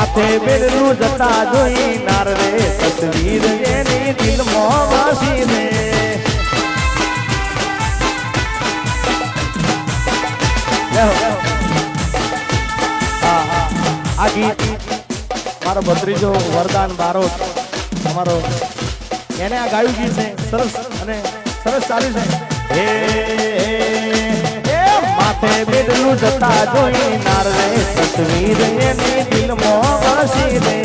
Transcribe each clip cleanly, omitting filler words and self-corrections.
માથે બેડલું જતા જોઈ નાર રે તસવીર એની દિલમાં વાસી રે આ ગીત મારો ભત્રીજો વરદાન બારોટ અમારો એને આ ગાયું ગીત છે સરસ અને સરસ ચાલ્યું છે હે માથે બેડલું જતા જોઈ નાર રે તસવીર એની દિલમાં વાસી રે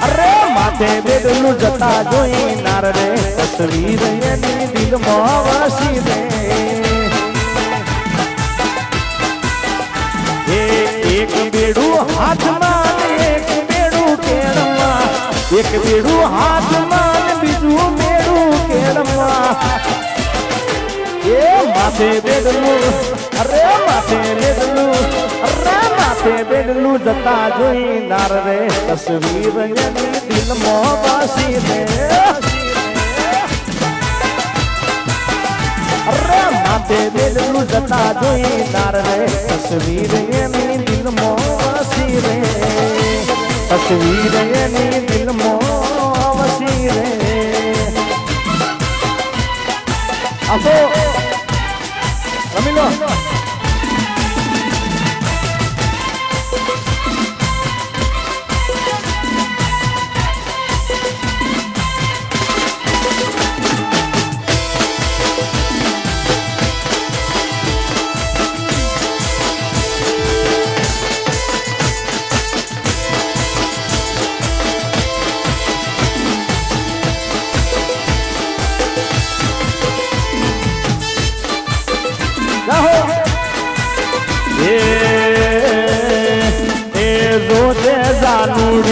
અરે માથે બેડલું જતા જોઈ નાર રે તસવીર એની દિલમાં વાસી રે એક બેડું હાથમાં એક બેડું કેળમાં એક બેડું હાથમાં બીજું બેડું કેળમાં એ માથે બેડલું અરે માથે બેડલું અરે માથે બેડલું જતા જોઈ નાર રે તસવીર એની દિલમાં વાસી રે અરે માથે બેડલું જતા જોઈ નાર રે તસવીર એની દિલમાં વાસી રે તસવીર એની દિલમાં વાસી રે આપો રમી લો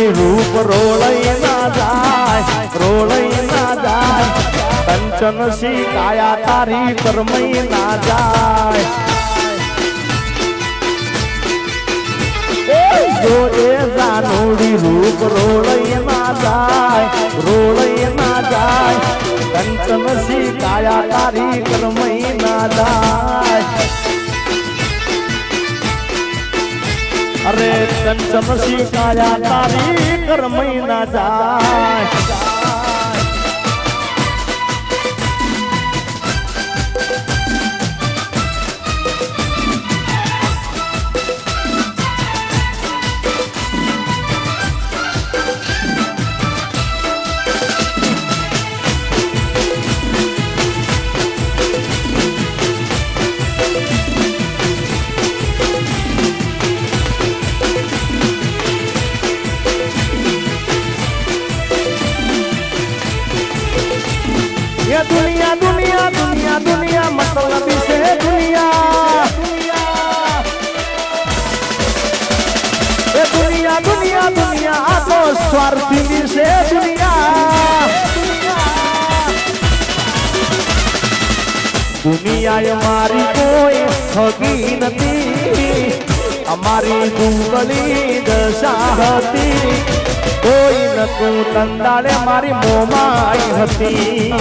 રૂપ રોળઈ ના જાય કંચન સી કાયા તારી કરમઈ ના જાય જો એ જાનુડી રૂપ રોળઈ ના જાય કંચન સી કાયા તારી કરમઈ ના જાય અરે કંચન સી કાયા તારી કરમઈ ના જાય दुनिया दुनिया दुनिया दुनिया मतलब से दुनिया दुनिया दुनिया दुनिया आ तो स्वार्थी से दुनिया दुनिया हमारी कोई होगी नहीं हमारी दुबली दशा હતી કોઈ નતું તંદાળે મારી મોમાઈ હતી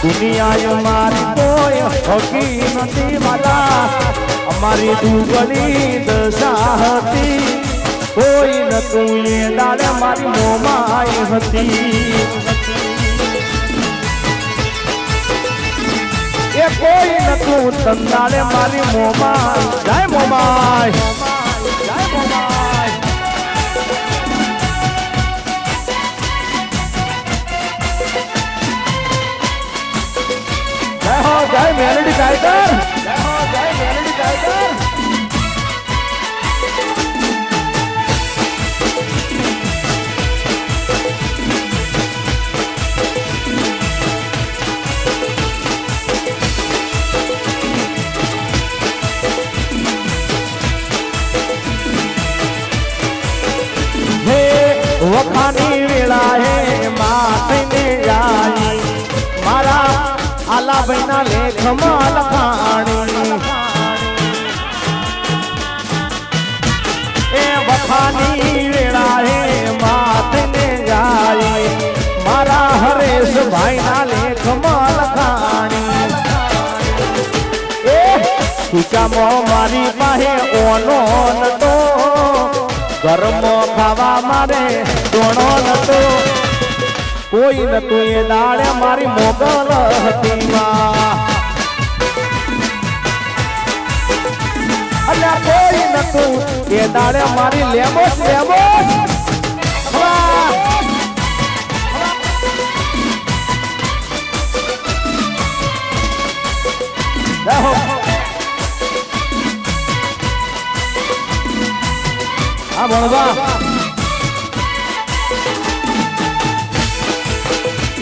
દુનિયા મારી કોઈ હોકી નથી વાલા અમારી દુબળી દશા હતી કોઈ નતું એ દાડે મારી મોમાઈ હતી એ કોઈ નતું તંદાળે મારી મોમાઈ જય મોમાઈ જય મોમાઈ જય હો જય મેલડી ટાઈગર જય હો જય મેલડી ટાઈગર વખાની વેળા હે માથને જાય મારા આલા ભાઈના લેખમાં લખાણી એ વખાની વેળા હે માથને જાય મારા હરેશ ભાઈના લેખમાં લખાણી ખિસ્સામાં મારી પાસે ઓનો નતો ઘરમાં ખાવા મારે દોણો નતો કોઈ નતું એ દાડે મારી મોગલ હતી માં અલ્યા કોઈ નતું એ દાડે મારી લેબોસ લેબોસ હા ભણવા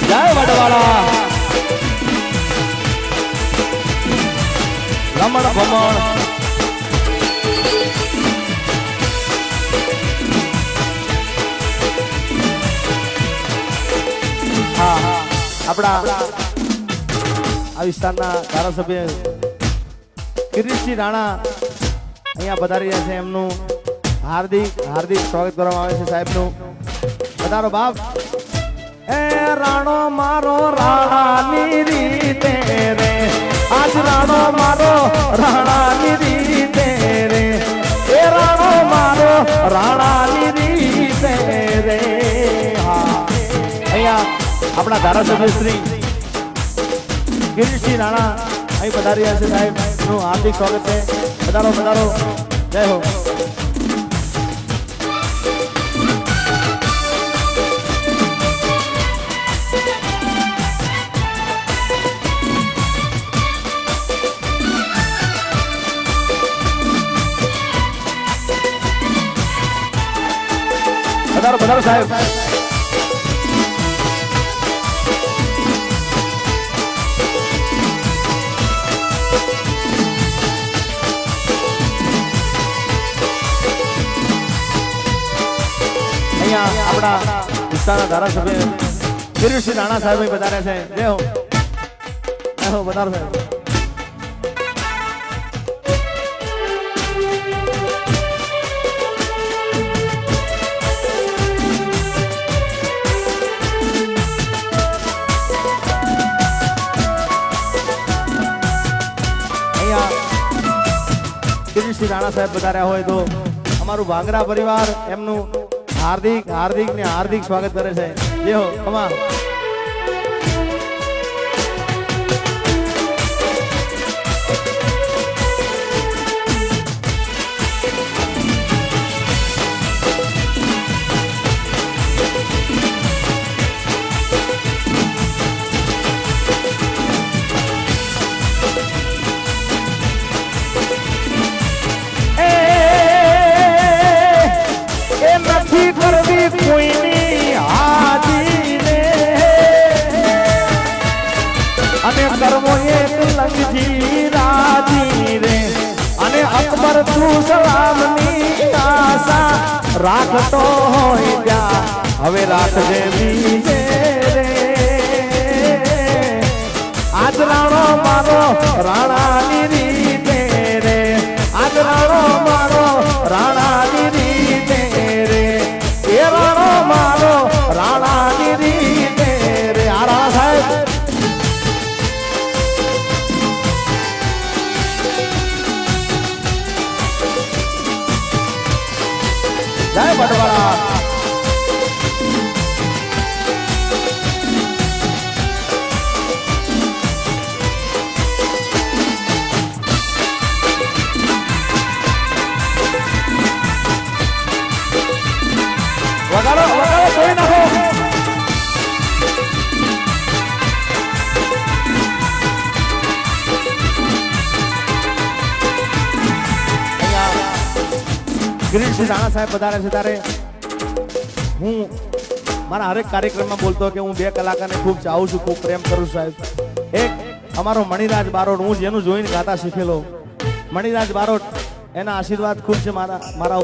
જય વડવાળા રમણ ભમણ આપણા આ વિસ્તારના ધારાસભ્ય કિરીટસિંહ રાણા અહીંયા પધારી રહ્યા છે એમનું હાર્દિક સ્વાગત કરવામાં આવે છે સાહેબનું પધારો બાપ એ રાણો મારો રાણાની રીતે રે આજ રાણો મારો રાણાની રીતે રે એ રાણો મારો રાણાની રીતે રે હા અહીંયા આપણા ધારાસભ્ય શ્રી કિરીટસિંહ રાણા અહીં પધારી રહ્યા છે સાહેબ નું હાર્દિક સ્વાગત છે પધારો પધારો જય હો પધારો પધારો સાહેબ આપણા વિસ્તારના ધારાસભ્ય કિરીટસિંહ રાણા સાહેબ બતાવ્યા છે જય હો પધારો સાહેબ કિરીટસિંહ રાણા સાહેબ બતાવ્યા હોય તો અમારું ભાંગરા પરિવાર એમનું હાર્દિક સ્વાગત કરે છે જે હો કમા કોઈની હાજી રે અને કર્મો એક લંગજી રાજી રે અને અકબર તું સલામની આશા રાખતો હોય ત્યાં હવે રાખજે બીજે રે આજ રાણો મારો રાણાની રીતે રે આજ રાણો મારો રાણાની રીતે રે એ રાણો મારો રાણાની રીતે રે આ રાણા સાહેબ જય બટવાળા વગાડો કોઈ નાખો કિરીટસિંહ રાણા સાહેબ પધારે છે ત્યારે હું મારા હરેક કાર્યક્રમમાં બોલતો કે હું 2 કલાકારને ખૂબ ચાહું છું ખૂબ પ્રેમ કરું છું સાહેબ એક અમારો મણિરાજ બારોટ હું જેનું જોઈને ગાતા શીખેલો મણિરાજ બારોટ એના આશીર્વાદ ખૂબ છે મારા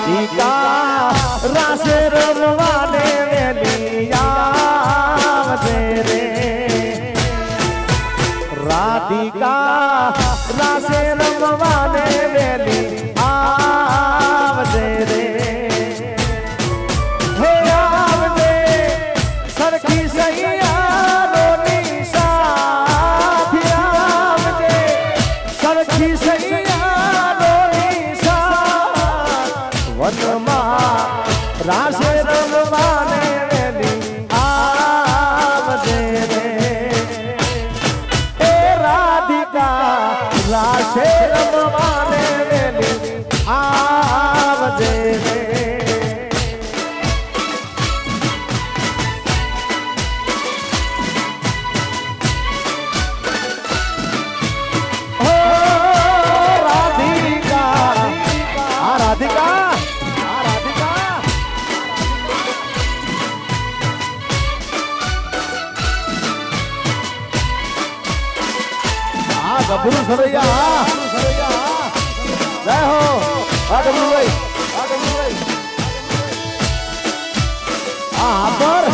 રાધિકા રાસે રમવાને વેલી આવજે રે રાધિકા રાસે રમવાને વેલી આવજે રે હે આવજે સરખી સૈયારોની સાથે આવજે સરખી સૈયારોની સાથે વનમાં રાસે રમવાને વેલી આવજે રે એ રાધિકા રાસે રમવાને વેલી આવજે રે ગભરું સરૈયા જય હો આ ગભરુભાઈ આ પર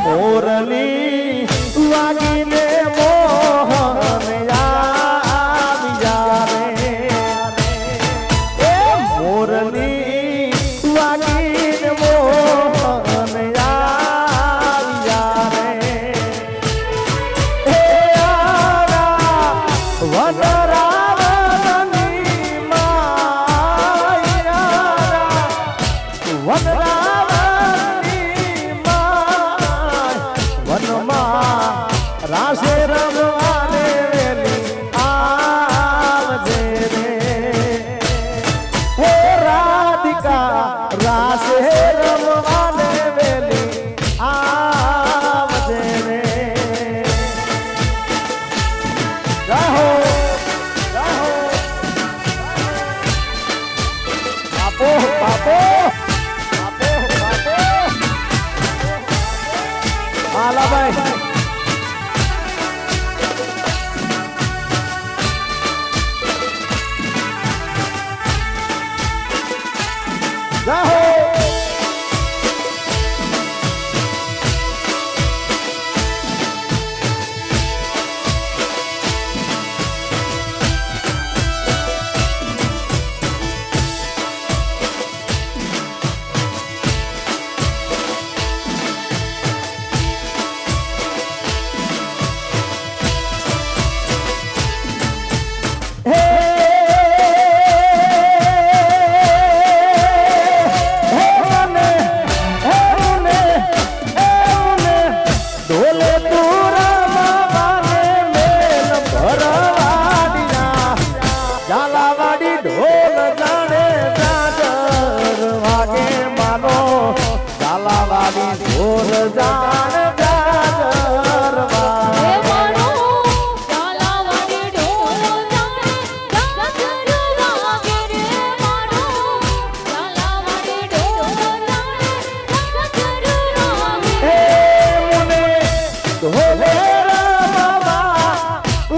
મોરલી વાગીને મોહન આવ્યા રે એ મોરલી વાગીને મોહન આવ્યા રે એ આવ્યા વનરાવની માયા વનરાવની વનમાં રાસે રમવાને વેલી આવજે રે હે રાધિકા રાસે રમવાને વેલી આવજે રે જય હો બાપો બાપો આલાભાઈ જય હો ઢોલ જાણ જાજર વાગે માનો ઝાલાવાડી ઢોલ જાણે જાજર વાગે રે માનો ઝાલાવાડી ઢોલ જાણે જાજર વાગે હે મુને ઢોલે રમવા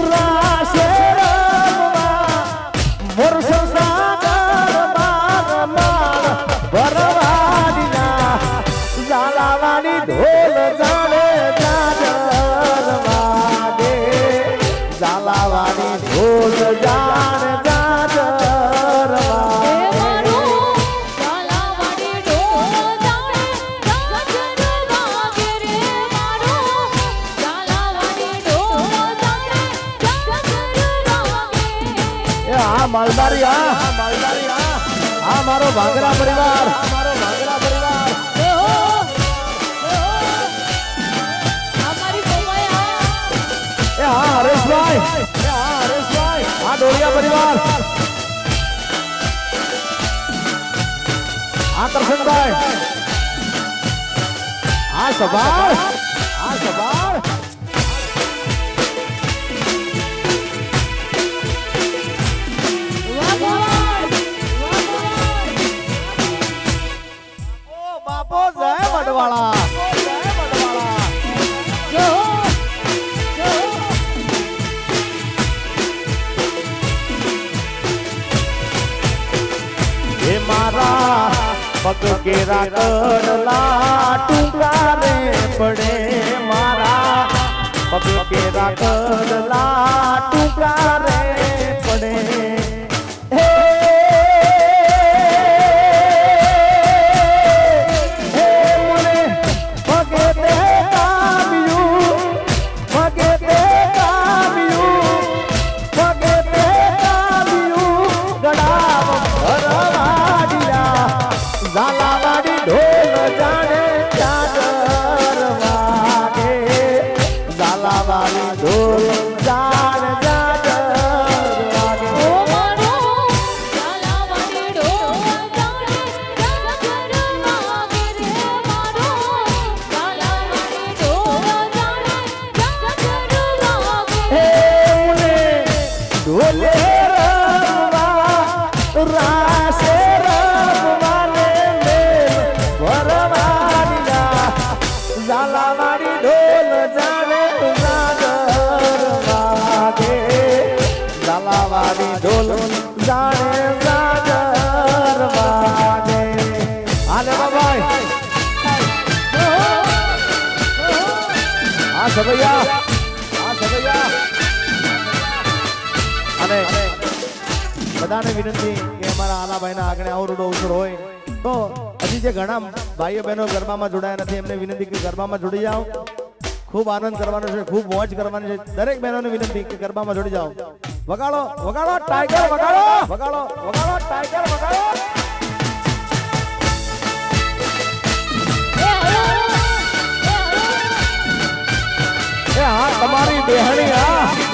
રાસે રમવા મોર સંસાર માર માર ભરવાડીના ઝાલાવાડી ઢોલ જાણે જાજર વાગે ઝાલાવાડી ઢોલ જાણે જાજર વાગે માનો ઝાલાવાડી ઢોલ જાણે જાજર વાગે રે માનો ઝાલાવાડી ઢોલ જાણે જાજર વાગે એ આ માલદારી આ મારો ભાંગરા પરિવાર અમારી કોમયા એ હા હરેશભાઈ આ ડોળિયા પરિવાર આ કરશનભાઈ આ સભાળ વાહ મારા પગ કેરા કડલા ટૂંકા રે પડે મારા પગ કેરા કડલા ટૂંકા રે પડે હે હે મને પગે તે કામ્યું પગે તે કામ્યું પગે તે કામ્યું ગડાવ ભરવાડિયા ઝાલાવાડી ઢોલ જાણે ચાદર વાગે ઝાલાવાડી ઢોલ જાણે ચાદર વાગે ઓ મારો ઝાલાવાડી ઢોલ જાણે ચાદર વાગે રે મારો ઝાલાવાડી ઢોલ જાણે ચાદર વાગે હે મને ઢોલે રમવા રાસે રમવાને મેલ ભરવાડિયા ઝાલાવાડી ઢોલ જાણે ચાદર વાગે ઝાલાવાડી ઢોલ જાણે ચાદર વાગે હાલે બાબાઈ આ સભૈયા અને બધાને વિનંતી કે અમારા આલાભાઈના આગળ આવડો અવસર હોય તો હજી જે ઘણા ભાઈઓ બહેનો ગરબામાં જોડાયા નથી એમને વિનંતી કે ગરબામાં જોડી જાઓ ખૂબ આનંદ કરવાનો છે ખૂબ મોજ કરવાની છે દરેક બહેનોને વિનંતી કે ગરબામાં જોડી જાઓ વગાડો વગાડો ટાઈગર વગાડો વગાડો વગાડો ટાઈગર વગાડો એ હા તમારી બેહણી આ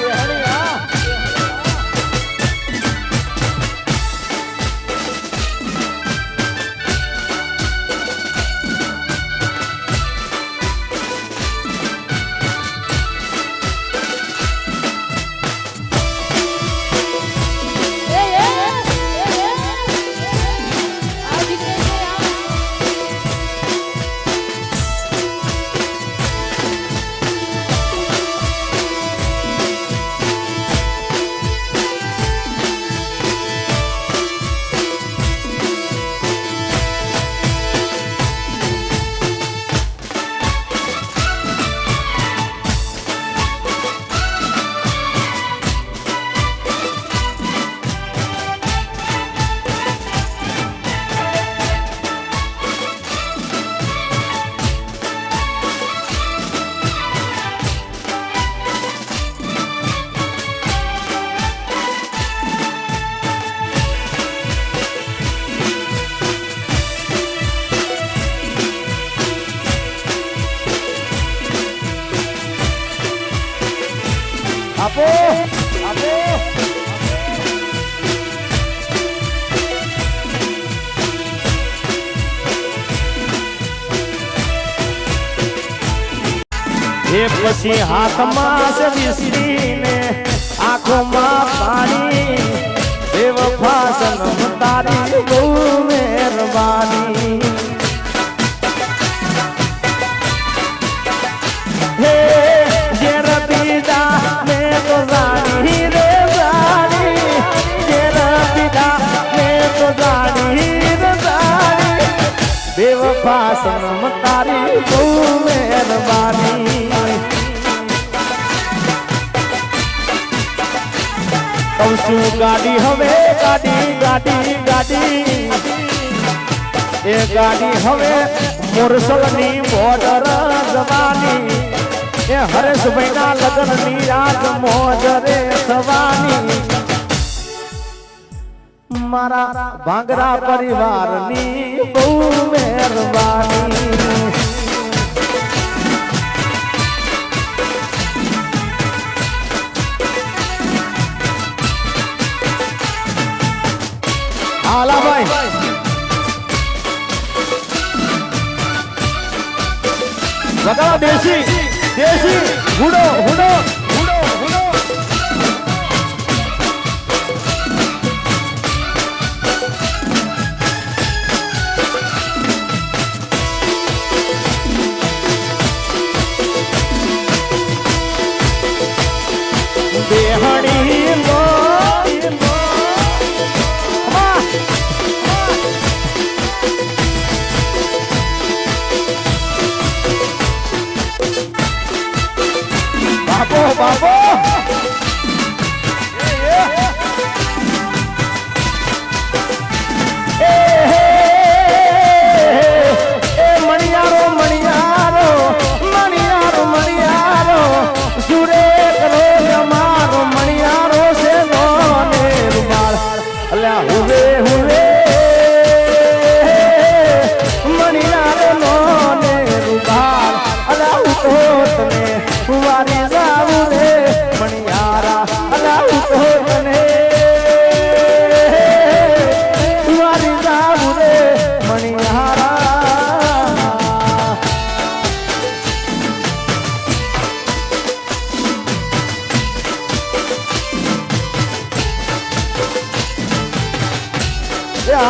આપો આપો એ પછી હાથમાં છે વિસરીને આંખોમાં પાણી બેવફા સનમ તારી બહુ મહેરબાની હે જે રબીદા ને તો જાણી રે જાણી જે રબીદા ને તો જાણી રે જાણી બેવફા સનમ તારી બહુ મહેરબાની કહું છું ગાડી હવે ગાડી ગાડી ગાડી એ ગાડી હવે મોરસલની બોર્ડર જવાની એ હરેશભાઈના લગ્નની રાત મોજ રે થવાની મારા ભાંગરા પરિવારની બહુ મહેરબાની આલાભાઈ વગાડો દેશી દેશી હુડો હુડો હુડો હુડો બેહણી લો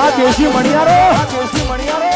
આ દેશી મણિયારો આ દેશી મણિયારો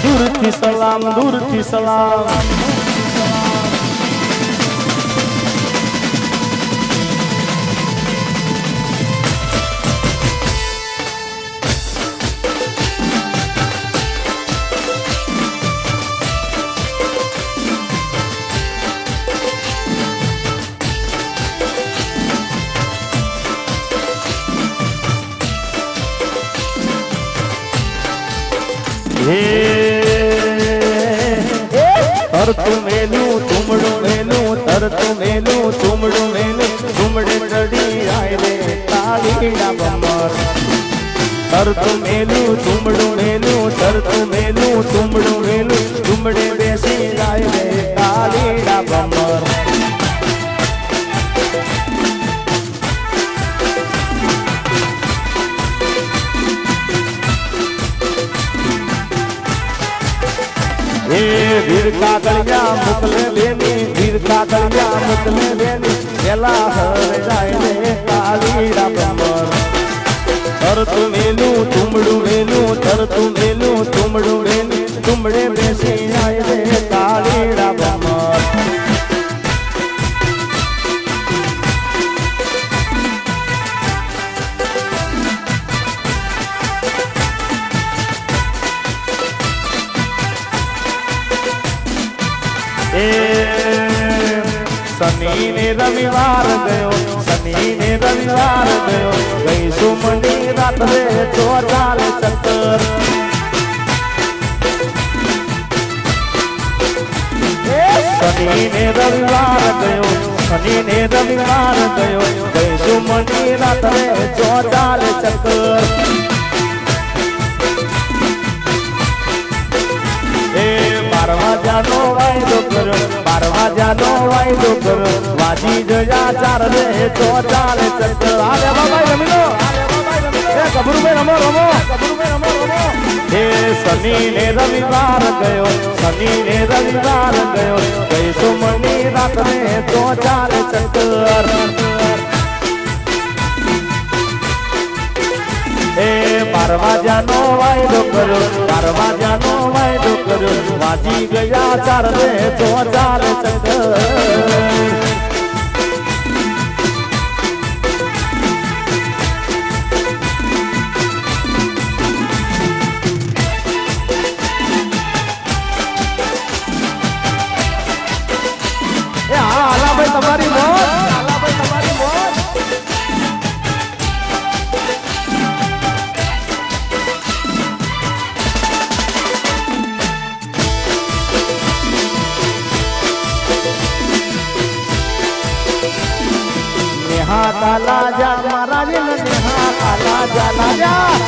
दूरથી સલામ દૂરથી સલામ तरतु मेलू तुमड़ो मेलू तरतु मेलू तुमड़ो मेलू तुमड़े चढ़ी आए रे कालीड़ा बमर तरतु मेलू तुमड़ो मेलू तरतु मेलू तुमड़ो मेलू तुमड़े बेसी आए रे कालीड़ा बमर वीर कागलिया मुकले लेनी वीर कागलिया मुकले लेनी बेला हर जाए रे कालीड़ा बमर तरतु मेलू तुमड़ू मेलू तरतु मेलू तुमड़ू मेलू तुमड़े बेसी आए रे कालीड़ा बमर शनि ने रविवार गयो शनि ने रविवार गयो गई सुमनी रात रे तो चाल चक्कर शनि ने रविवार गयो शनि ने रविवार गयो गई सुमनी रात रे तो चाल चक्कर बारवाजानो वायदो करो बारवाजानो वायदो करो वाजी जया चार रे तो चाल चक्कर आले बाबा रमीनो ए कबरू में रमो रमो कबरू में रमो रमो ए शनि ने रविवार गयो शनि ने रविवार गयो गई सुमनी रात में तो चाल चक्कर ए बारवाजानो वायदो करो बारवाजानो वायदो करो वाजी गया चार रे तो चाल चक्कर ए आला भाई तुम्हारी मौत आला भाई तुम्हारी मौत ताला जा महाराज नेहा ताला जा लाजा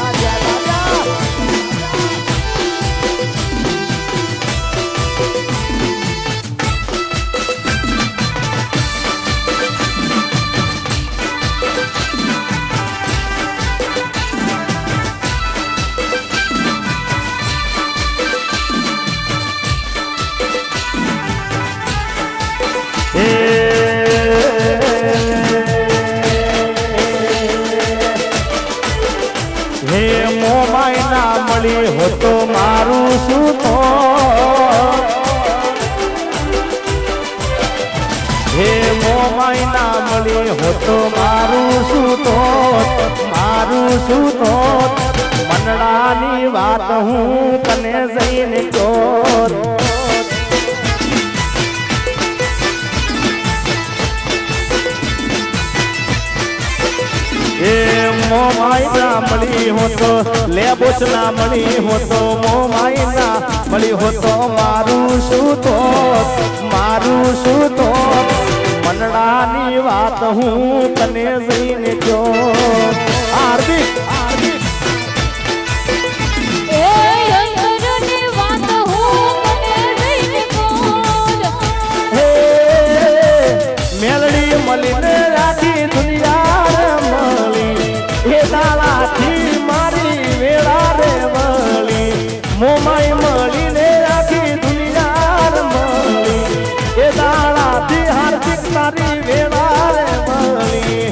મોમાઈ ના મળી હોતો મારું શું તો મનડાની વાત હું તને જઈને ચોર એ મોમાઈ ના મળી હોતો લેબોચ ના મળી હોતો મોમાઈ ના મળી હોતો મારું શું તો મનડાની વાત હું તને જઈને જો હાર્દિક એ અંતરની વાત હું તને જઈને કહું હે મેલડી મળીને રાખી દુનિયા મળી એ દાલાથી મારી વેળા રે વળી મોમાઈ મળીને રાખી દુનિયા મળી એ દાલાથી હાર્દિક તારી વેળા રે વળી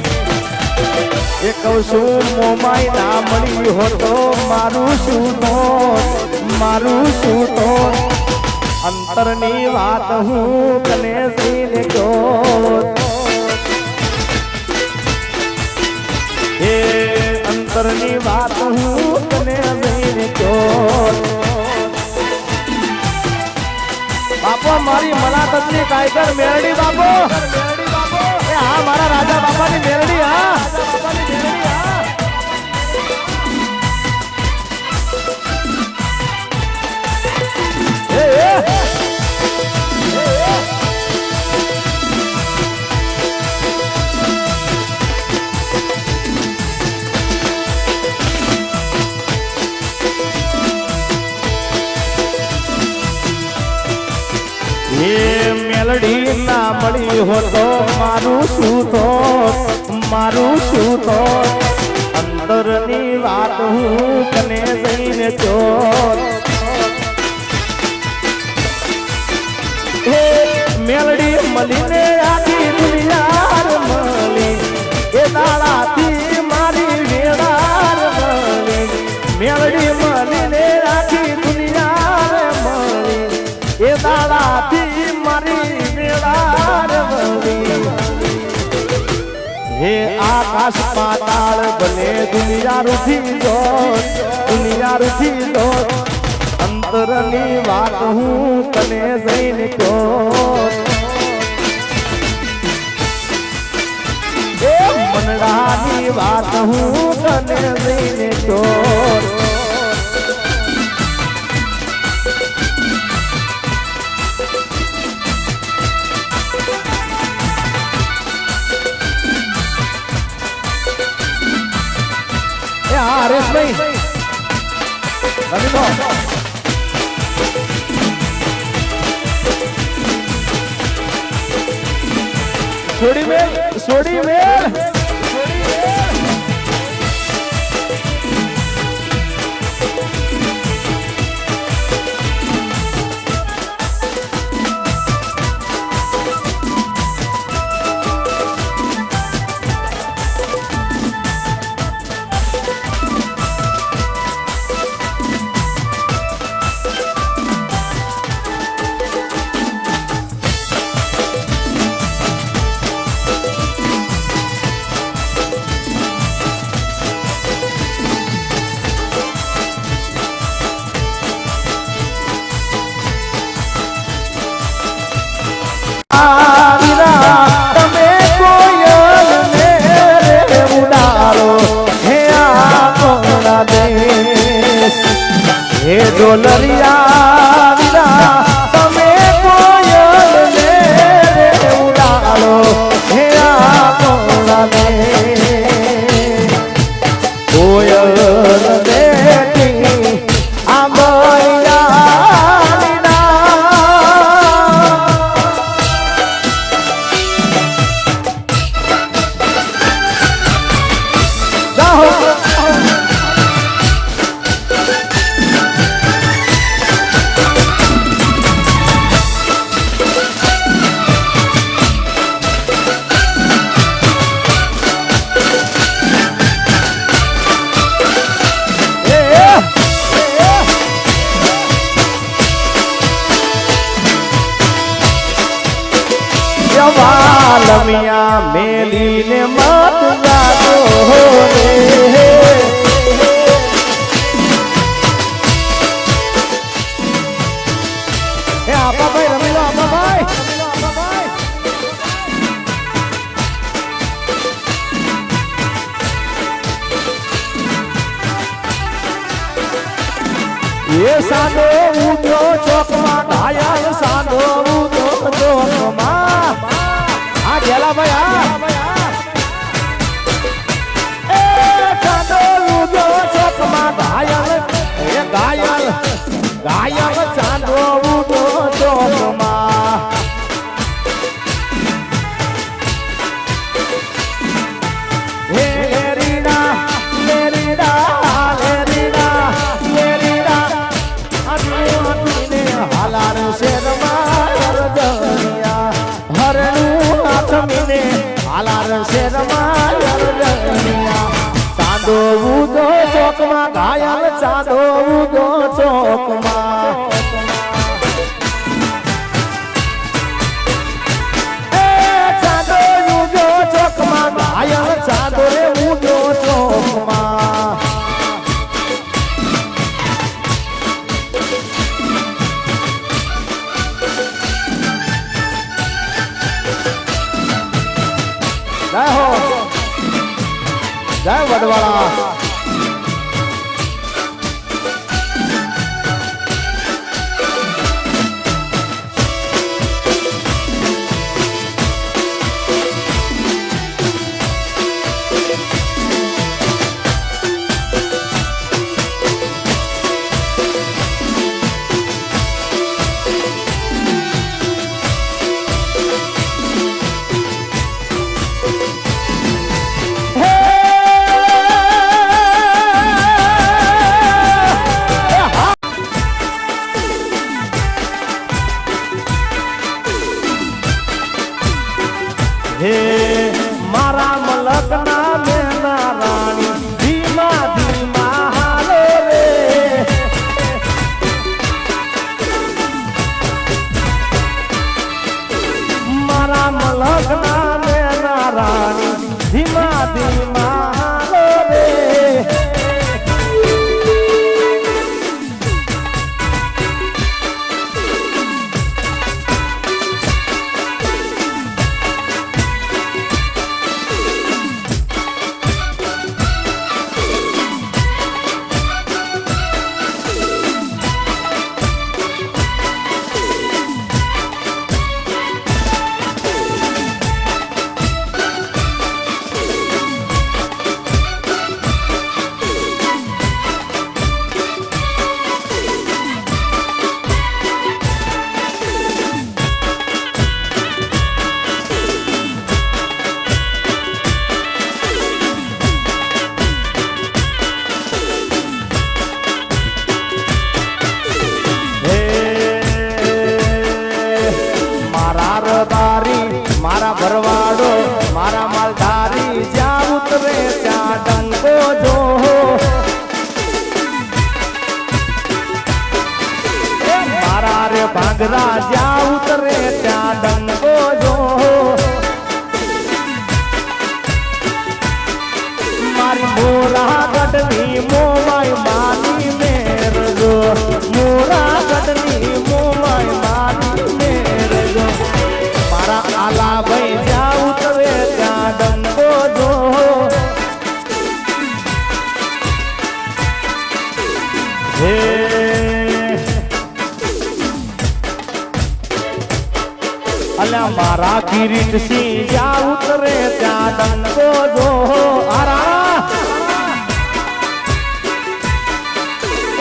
એ કહું છું મોમાઈ ના મળી હોતો મારું શું તો અંતરની વાત હું તને જઈને કહું એ અંતરની વાત હું તને જઈને કહું બાપો મારી મલાતની કાયગર મેરડી બાપો એ હા મારા રાજા બાપાની મેરડી હા મેલડી ના મળી હોતો મારું શું તો અંતરની વાત હું તને જઈને ચોર મેલડી મળીને આખી દુનિયા મળી એ દાડાથી મારી વેળા મળી મેલડી મળીને આખી દુનિયા મળી એ દાડાથી મારી વેળા મળી હે આકાશ પાતાળ બને દુનિયા રૂઠી જો અંતરની વાત હું તને જઈને કહું એ મનડાની વાત હું તને જઈને કહું એ હરેશભાઈ છોડી મેલ મેલીને મત જાતો રે એ આપા ભાઈ રમી લો આપા ભાઈ એ સાંધો ઉઠો ચોકમાં ઘાયલ સાંધો ઉઠો ચોકમાં આ ગેલા ભાઈ એ સાંધો ઉઠો ચોકમાં ઘાયલ એ ઘાયલ ઘાયલ સાંધો ઉઠો ચોકમાં હે લેરીડા લેરીડા લેરીડા લેરીડા હાલાર શેરમાં અરદનિયા હરણું આથમીને હાલાર શેરમાં અરદનિયા ચાંદો ઉદો ચોકમાં ઘાયલ ચાંદો ઉદો ચોકમાં એ ચાંદો ઉદો ચોકમાં ઘાયલ ચાંદો રે ઉદો ચોકમાં જય હો જય વડવાળા હે મારા મલકના મેના રાણી ધીમા ધીમા હાલો રે મારા મલકના મેના રાણી ધીમા ધીમા હાલો રે મારા ભરવાડો મારા માલધારી જ્યાં ઉતરે ત્યાં ડંકો જો મારા રે ભાંગરા જ્યાં ઉતરે ત્યાં ડંકો જો મારી મોરા ગઢની મોમાય માની મેરજો મોરા ગઢની મોમાય માની મેરજો મારા આલા ભાઈ જ્યાં ઉતરે ત્યાં ડંકો જો હે અલ્યા મારા કિરીટ સિંહ જ્યાં ઉતરે ત્યાં ડંકો જો આરા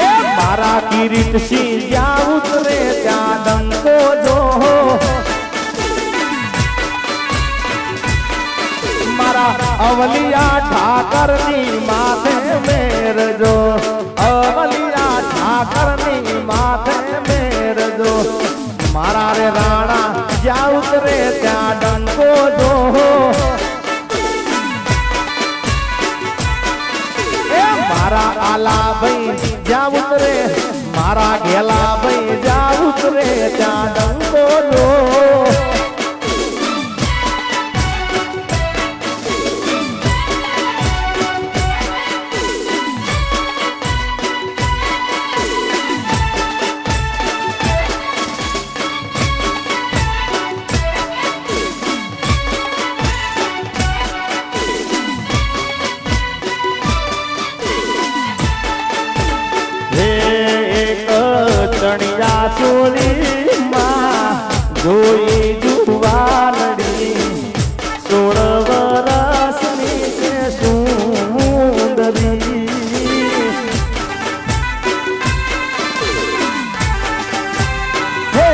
એ મારા કિરીટ સિંહ જ્યાં ઉતરે ત્યાં ડંકો જો મારા અવલિયા ઠાકરની માથે મેરજો અવલિયા ઠાકરની માથે મેરજો મારા રે રાણા જ્યાં ઉતરે ત્યાં ડંકો જો એ મારા આલા ભાઈ જ્યાં ઉતરે મારા ઘેલા ભાઈ જ્યાં ઉતરે ત્યાં ડંકો જો સણિયા ચોલીમાં જોઈ જુવાનડી 16 વરસની છે સુંદરી હે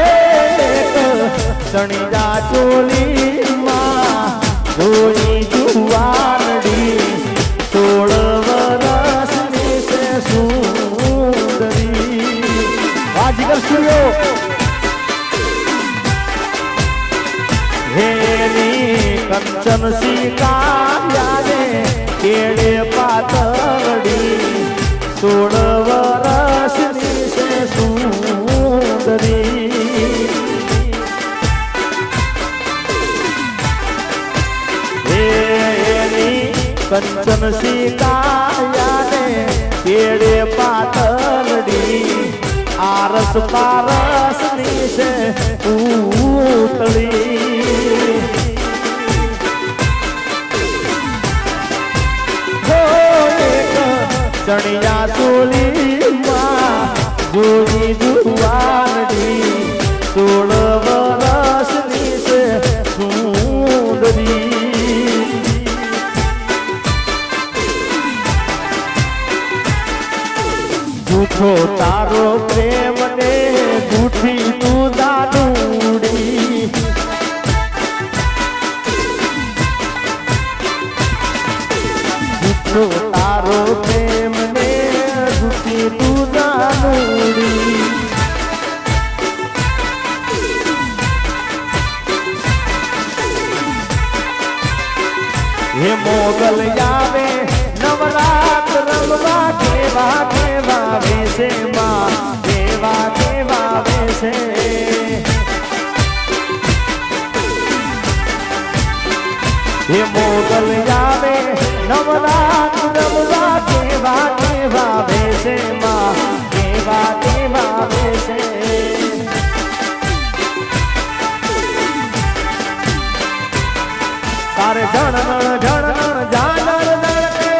સણિયા ચોલીમાં જોઈ જુવાનડી 16 વરસની છે સુંદરી વાજીગર સુયો હેની કંચન સિકાયાને કેળે પાતળી 16 વરસની છે સુંદરી હેની કંચન સિકાયાને કેળે પાતળી આરસ પારસની છે પૂતળી સણિયા ચોલીમાં જોઈ જુવાનડી 16 વરસની છે સુંદરી જૂઠો તારો પ્રેમ ને જૂઠી તું દારૂડી જૂઠો તારો પ્રેમ ને જૂઠી તું દારૂડી હે મોગલ આવે નવરાત રમવા કેવા કેવા વેશે માં કેવા કેવા વેશે હે મોગલ આવે નવરાત રમવા કેવા કેવા વેશે માં કેવા કેવા વેશે તારે જણણ જણણ જાનર દળકે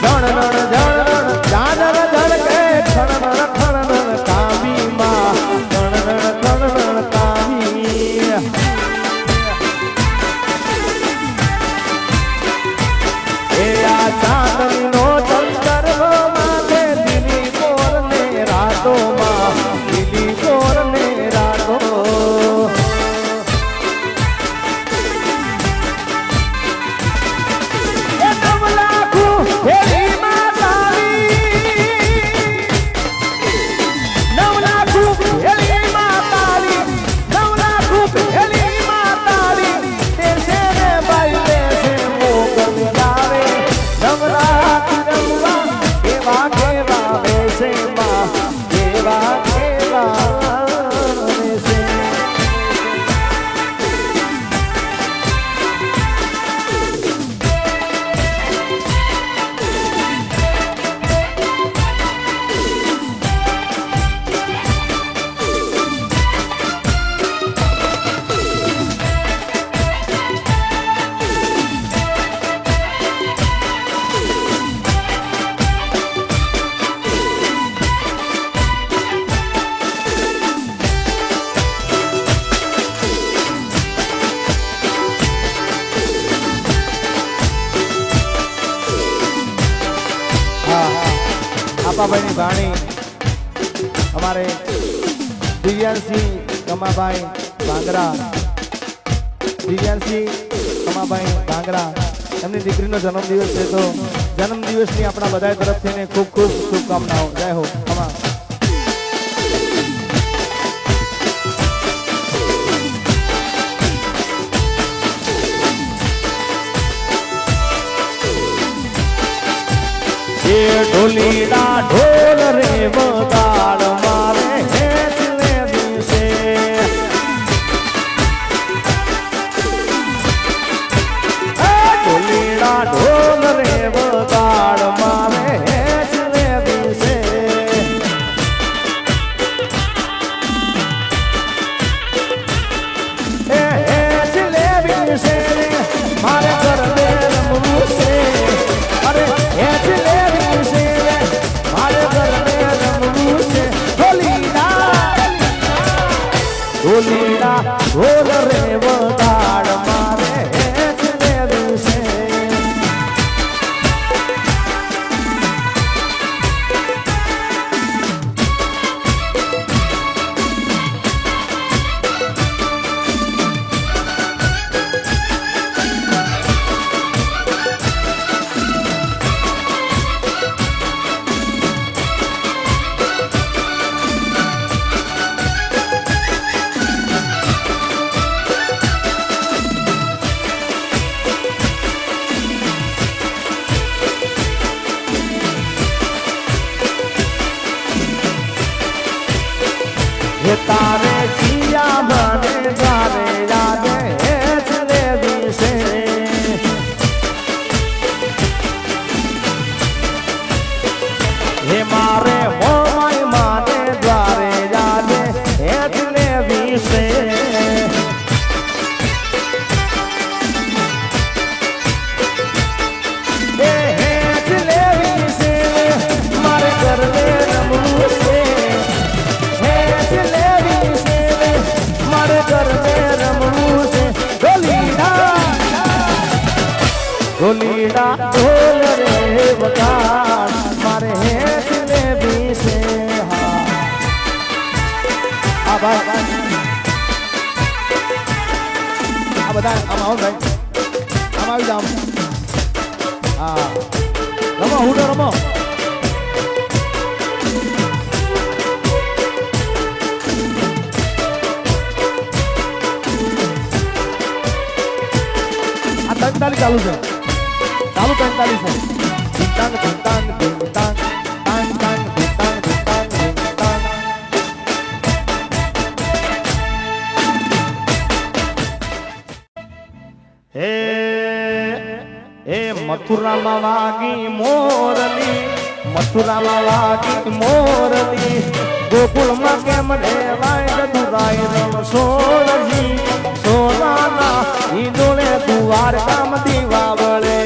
જણણ જણણ જાનર દળકે ખણણ ખણણ કાવીમાં ખણણ ખણણ કાવી એ આ ચાંદનીનો ચંદર માથે દીલી મોરને રાતોમાં દીલી મોરને રાતો એ નવલાખુ હેરી માતારી નવલાખુ હેરી માતારી નવલાખુ હેરી માતારી દેશે ને બાઈ દેશે મોગલ આવે નવરાત રમવા કેવા કેવા વેશે માં કેવા કેવા વેશે આપાભાઈની ભાણી અમારે દિવ્યાંશી કમાભાઈ ભાંગરા દિવ્યાંશી કમાભાઈ ભાંગરા એમની દીકરીનો જન્મદિવસ છે તો જન્મદિવસની આપણા બધા તરફથી ખૂબ ખૂબ શુભકામનાઓ જય હો કમા એ ઢોલીના ઢોલ રે વગાડ મારે હેચલે દિવસે ઢોલીના ઢોલ રે વગાડ મારે હેચલે દિવસે હેચલે દિવસે મારે ઘર રમવું છે અરે હેચલે ઢોલીડા ઢોલ રે વગાડ મારે હેચને દિવસે હે તારે સિયા મને દ્વારે યાદ હેચને દિવસે હે મારે મોમાઈ માને દ્વારે યાદ હેચને દિવસે હેચને દિવસે મારે ઘરને રમવું છે ઢોલીડા ઢોલ રે વગાડ મારે હેચને દિવસે હા ભાઈ આ બધા આમ આવો ભાઈ આમ આવી જાઓ હા રમો હુડો રમો આ 43 ચાલુ છે ચાલુ 45 છે ઢીંતાંગ ઢીંતાંગ ઢીંતાંગ તાંગ તાંગ ઢીંતાંગ ઢીંતાંગ ઢીંતાંગ હે હે મથુરામાં વાગી મોરલી મથુરામાં વાગી મોરલી ગોકુળમાં કેમ રેવાય ગદુરાય રમ સોરજી સોનાના ઈંડોળે દ્વારકામ દીવા વળે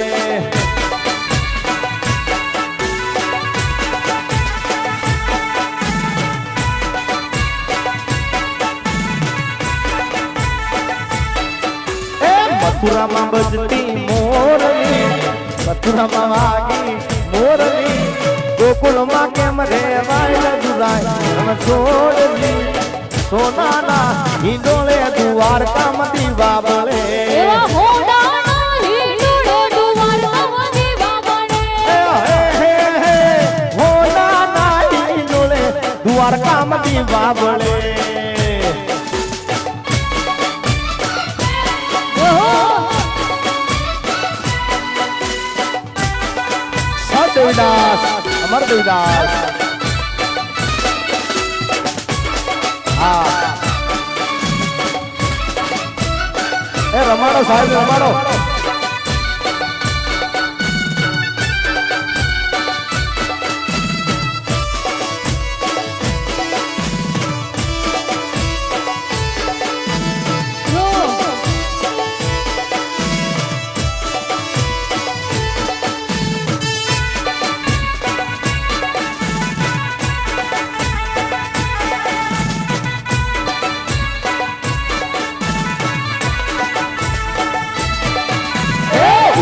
મથુરામાં બજતી મોરલી મથુરામાં વાગી મોરલી ગોકુળમાં કેમ રેવાય ગદુરાય રમ સોરજી સોનાના ઈંડોળે દ્વારકામ દીવા વળે એવા હોનાના હિંડોળે દ્વારકામાં દીવા વળે હોનાના ઈંડોળે દ્વારકામ દીવા વળે દેવીદાસ અમર દેવીદાસ હા એ રમાડો સાહેબ રમાડો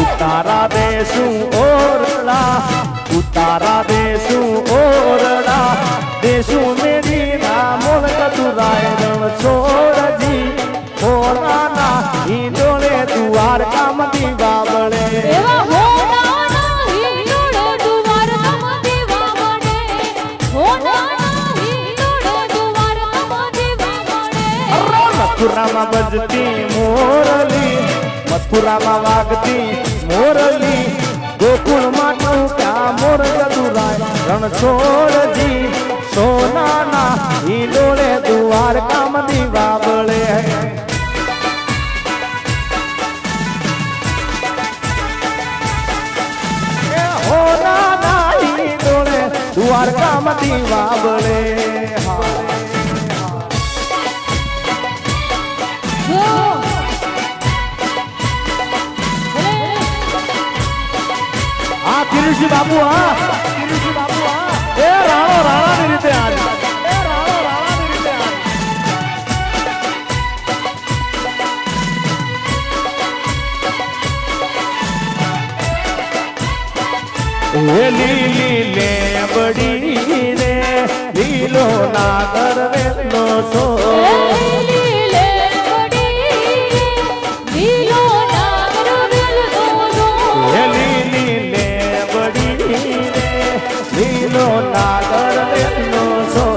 ઉતારા દેશું ઓરડા ઉતારા દેશું ઓરડા દેશું મેરી રામોલ કતુરાય રમ છોડજી હોનાના ઈંડોળે દ્વારકામ દીવા વળે એવા હોનાના હિંડોળે દ્વારકામાં દીવા વળે હોનાના હિંડોળે દ્વારકામાં દીવા વળે મથુરામાં બજતી મોરલી મથુરામાં વાગતી મોરલી ગોકુળમાં ટૂંકા મોર ગદુરાય રણછોડજી સોનાના ઈંડોળે દ્વારકામ દીવા વળે હોનાના ઈંડોળે દ્વારકામ દીવા વળે કિરીશી બાબુ હા કિરીશી બાબુ હા એ રાણો રાણાની રીતે આજ એ રાણો રાણાની રીતે આજ લીલી લેબડી રે લીલો નાગર વેલો છો લીલે પડી લીલો નાગર વેલનો જો લીલી લેબડી રે લીલો નાગર વેલો છો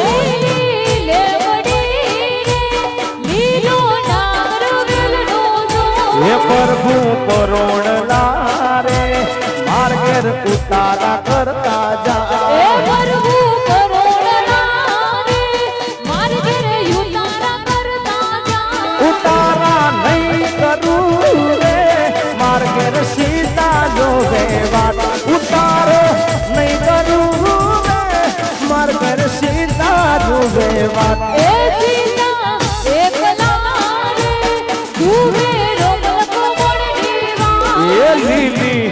લીલે પડી લીલો નાગર વેલનો જો હે પ્રભુ પરોણલા રે માર્ગેર ઉતારા કરતા એ જા પ્રભુ કરોડના રે માર્ગે રે ઉતારા કરતા જા ઉતારા નહીં કરું રે માર્ગેર સીતા જોવે વાત ઉતારો નહીં કરું રે માર્ગેર સીતા જોવે વાત એ સીતા એકલા રે તુવે રોમલકો મોડની એ વાત લીલી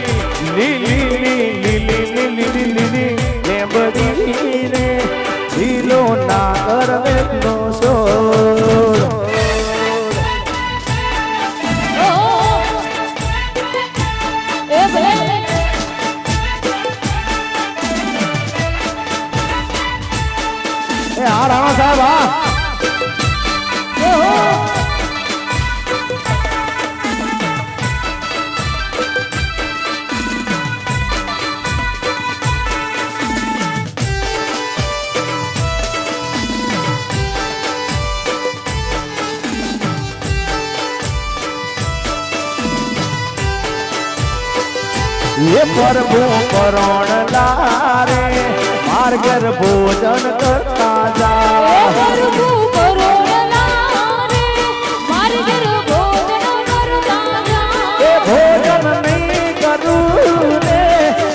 લીલી લીલી લીલી લીલી લેબડી રે લીલો નાગર વેલો સોર ઓ એ ભલે એ આ રાણા સાહેબ આ ये प्रभु करोणला रे मार्गर भोजन करता એ जा પ્રભુ કરોડના રે માર્ગે રે ભોજન કરતા એ જા ભોજન નહીં કરું રે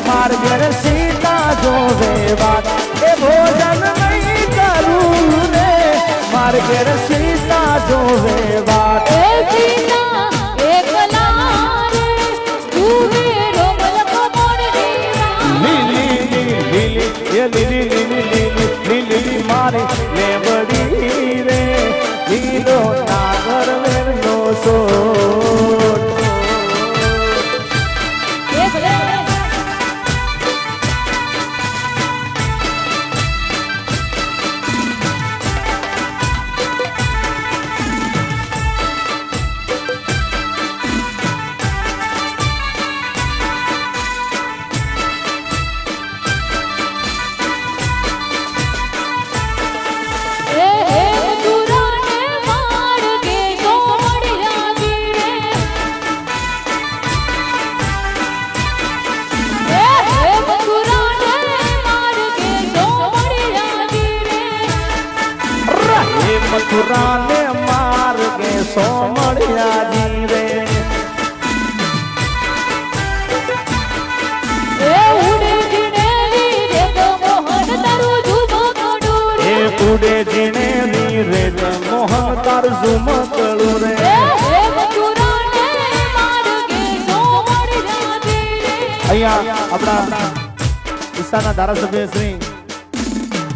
માર્ગર સીતા જોવે વાત એ ભોજન નહીં કરું રે માર્ગર સીતા જોવે વાત એ સીતા એકલા રે તુવે રોમલકો મોડની વાત લીલી લીલી એ લીલી લીલી લીલી લીલી મારી લેબડી રે લીલો નાગર વેલો સોર એ ભલે એ હે મધુરાને માર્ગે સોમડિયા ગીરે એ હે મધુરાને માર્ગે સોમડિયા ગીરે હે મથુરા ને માર્ગે સોમળિયા જીવે એ ઉડે જીનેલી રે મોહન તારું જુબો કડુરે એ ઉડે જીણે રે મોહન તાર ઝુમકળું રે એ હે મધુરાને માર્ગે સોમડિયા ગીરે અહીંયા આપણા ઈસાના ધારાસભ્ય શ્રી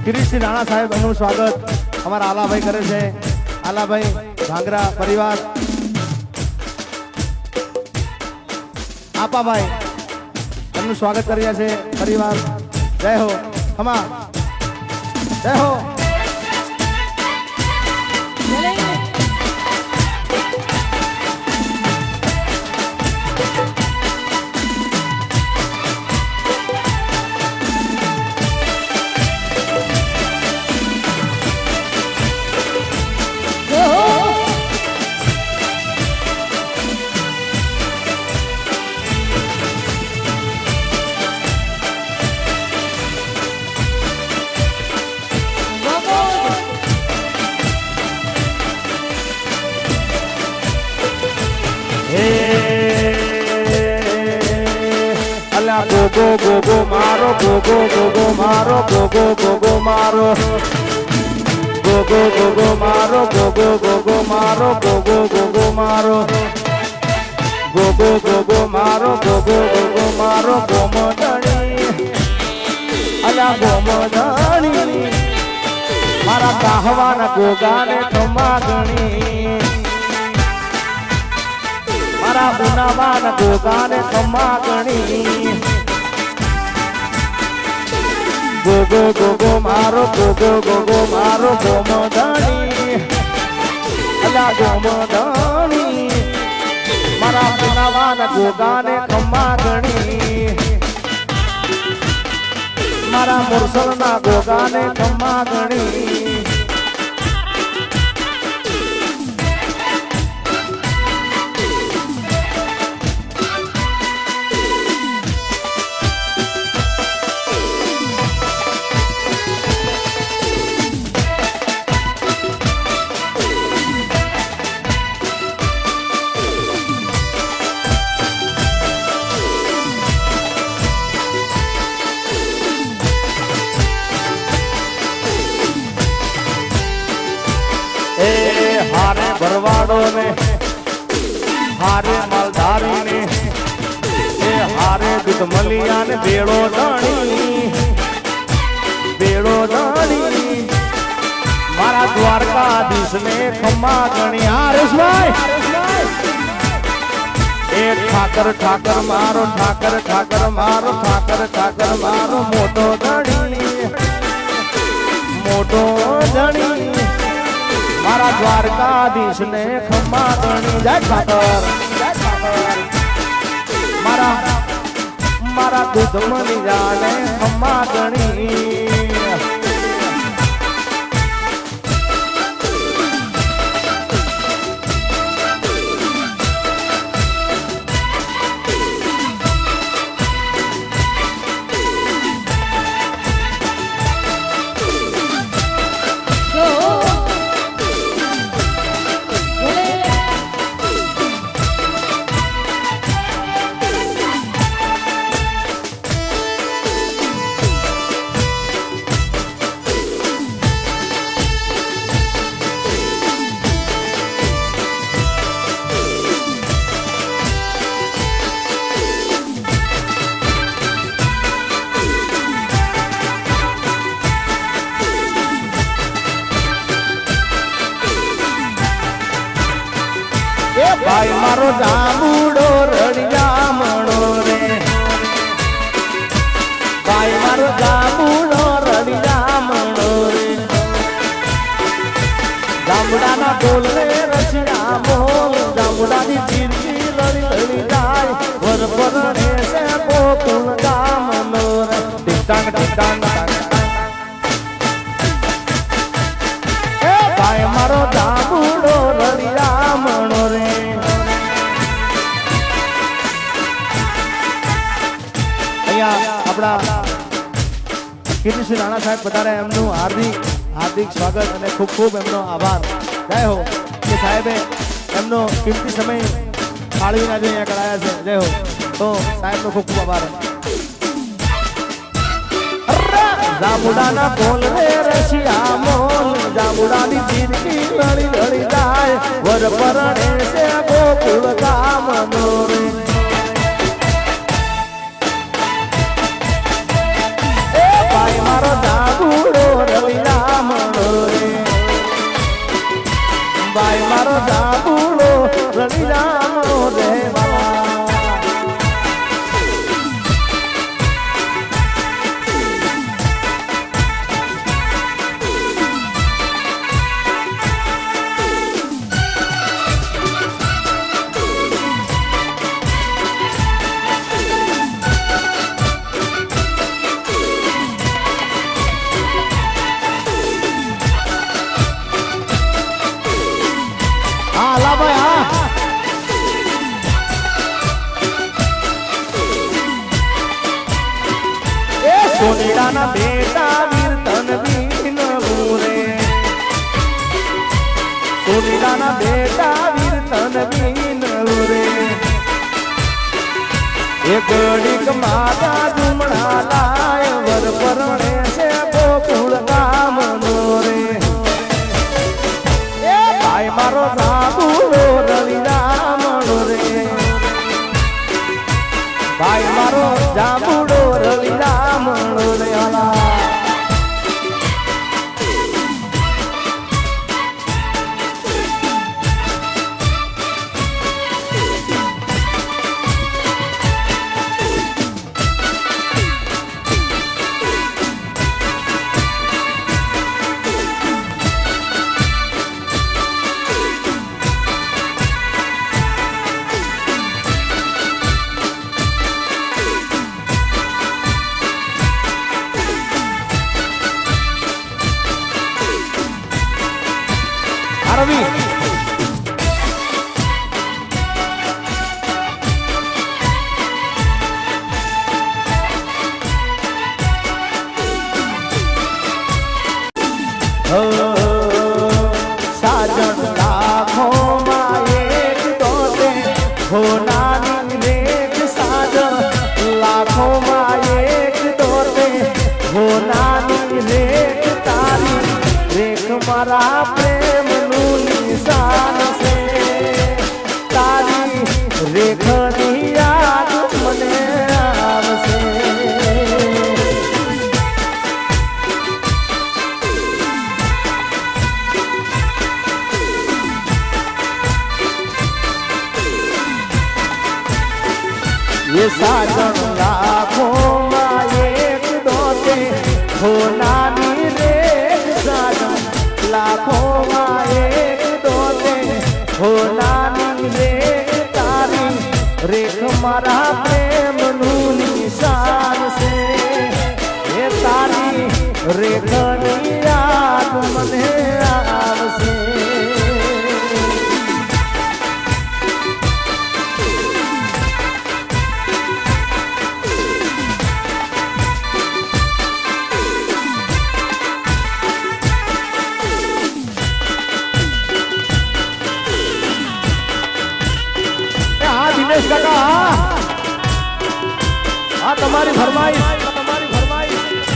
કિરીટસિંહ રાણા સાહેબ એમનું સ્વાગત અમારા આલાભાઈ કરે છે આલાભાઈ ભાંગરા પરિવાર આપાભાઈ એમનું સ્વાગત કરી રહ્યા છે પરિવાર જય હો ખમા જય હો ભલે અલા ગોગો ગોગો મારો ગોગો ગોગો મારો ગોગો ગોગો મારો ગોગો ગોગો મારો ગોગો ગોગો મારો ગોગો ગોગો મારો ગોગો ગોગો મારો ગોગો ગોગો મારો ગોમદણી અલા ગોમદણી મારા કાહવાના ગોગાને ખમાગણી મારા ઉનાવાના ગોગાને ખમાગણી ગોગો ગોગો મારો ગોમધણી અલા ગોમધણી મારા પુનાવાના ગોગાને ખમ્મા ગણી મારા મુરસલના ગોગાને ખમ્મા ગણી હારે ભરવાડો ને હારે માલધારી ને એ હારે દૂધ મલિયા ને બેડો ધણી મારા દ્વારકાધીશ ને ખમ્મા ગણી હરેશભાઈ એ ઠાકર મારો મોટો ધણી મારા દ્વારકાધીશ ને ખમ્મા ગણી જય ઠાકર મારા દૂધમની જાને ખમ્મા ગણી ભાઈ મારો જાંબુડો રળિયામણો રે ભાઈ મારો જાંબુડો રળિયામણો રે જાંબુડાના બોલ રે રસિયા બોલ જાંબુડાની ચીરકી લડી જાય વર પરણે છે ગોકુળ ગામનો રે ટીટાંગ એ ભાઈ મારો જાંબુડો રળિયામણો રે આપણા કીર્તિસિંહ રાણા સાહેબ પધારે એમનું હાર્દિક સ્વાગત અને ખૂબ એમનો આભાર જય હો કે સાહેબે એમનો કિંમતી સમય ફાળવીને આજે અહીંયા કરાયા છે જય હો તો સાહેબનો ખૂબ આભાર જાંબુડાના બોલ રે રસિયા મોલ જાંબુડાની ચીરકી લડી જાય વર પરણે છે ગોકુળ ગામનો રે મારો જાંબુડો રળિયામણો રે ભાઈ મારો જાંબુડો રળિયામણો રે સોનેડાના બેટા વીર તનવીન રે સોનેડાના બેટા વીર તનવીન રે એ ગડીક માતા જુમણા લાય વર પરણે છે ગોકુળ ગામનો રે એ ભાઈ મારો જાંબુડો રળિયામણો રે ભાઈ મારો જાંબુડો રળિયામણો રે એ સાજણ લાખોમાં એક દોતે હોનાની રે સાજણ લાખોમાં એક દોતે હોનાની રે તારી રેખ મારા પ્રેમનું નિશાન છે એ તારી રેખની યાદ મને આવશે દિનેશ કાકા આ તમારી ફરમાઈશ તમારી ફરમાઈશ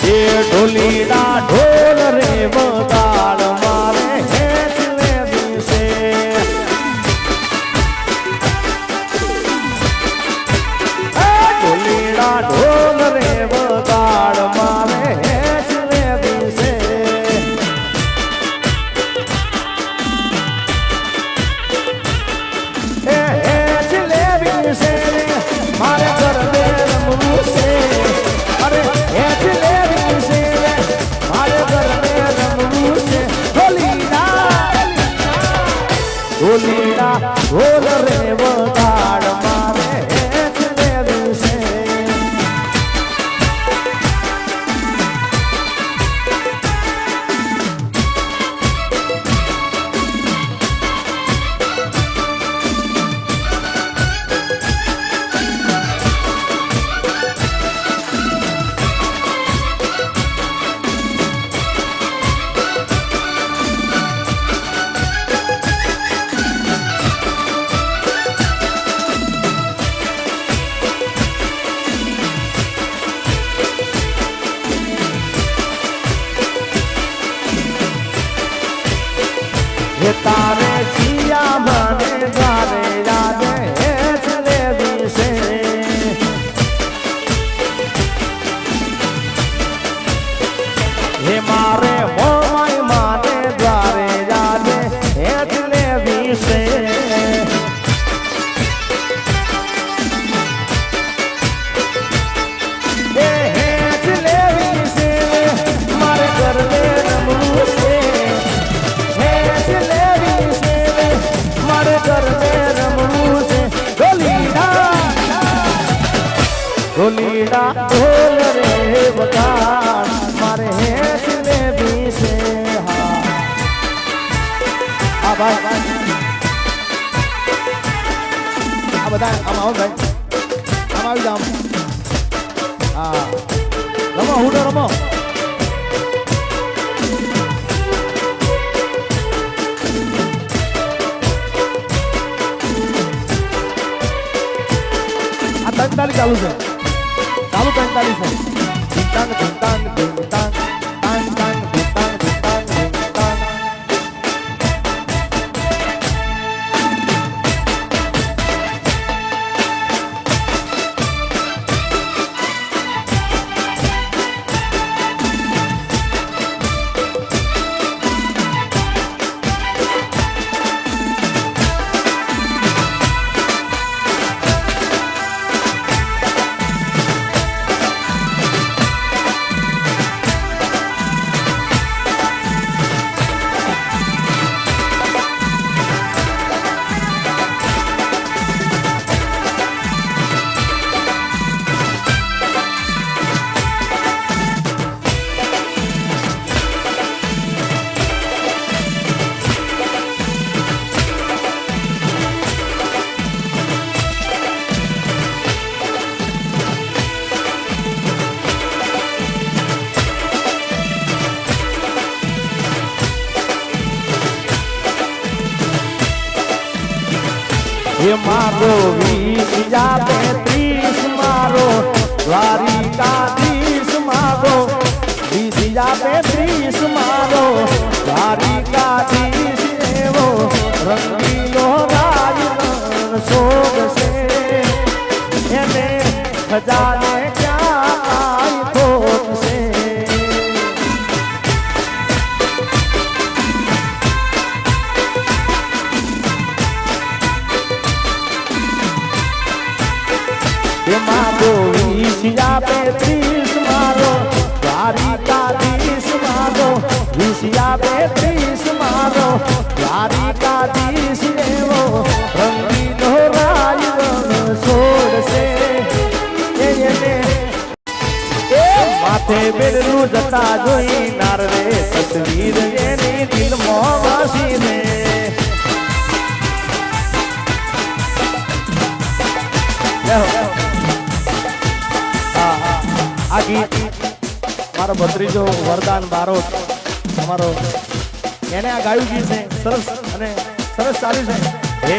ઢોલીડા ઢોલ રે વગાડ મારે હેઠલે દિવસે ઢોલીડા ઢોલ રે વગાડ મારે હેઠલે દિવસે હેઠલે દિવસે મારે ઘરે રમવું છે અરે હેઠલે ઢોલીડા ઢોલ રે વગાડ મારે હેઠલે દિવસે તારે સિયા મને દ્વારે યાદ હેઠલે દિવસે હે મારે મોમાઈ માને દ્વારે યાદ હેઠલે દિવસે હેઠલે દિવસે મારે ઘરે રમવું છે ઢોલીડા ઢોલ રે વગાડ મારે હેઠલે દિવસે હા ભાઈ આ બધા આમાં આવો ભાઈ આવી જાવ હા રમો હુડો રમો આ 43 ચાલુ છે ચાલુ 43 છે ઢીંતાંગ ઢીંતાંગ ઢીંતાંગ તાંગ તાંગ ઢીંતાંગ ઢીંતાંગ ઢીંતાંગ ये मारो 20 मारो द्वारिकाधीश मारो 20 मारो द्वारिकाधीश एवो रंगीलो राजन सोग से एने खजाने क्या आई थोक से मारो 20 मारो द्वारिकाधीश मारो 20 मारो द्वारिकाधीश एवो रंगीलो राजन सोड से ए माथे बेडलू जता जोई नार रे तस्वीर एनी दिल मों वासी ने આ ગીત મારો ભત્રીજો વરદાન બારોટ અમારો એને આ ગાયું ગીત છે સરસ અને સરસ ચાલ્યું છે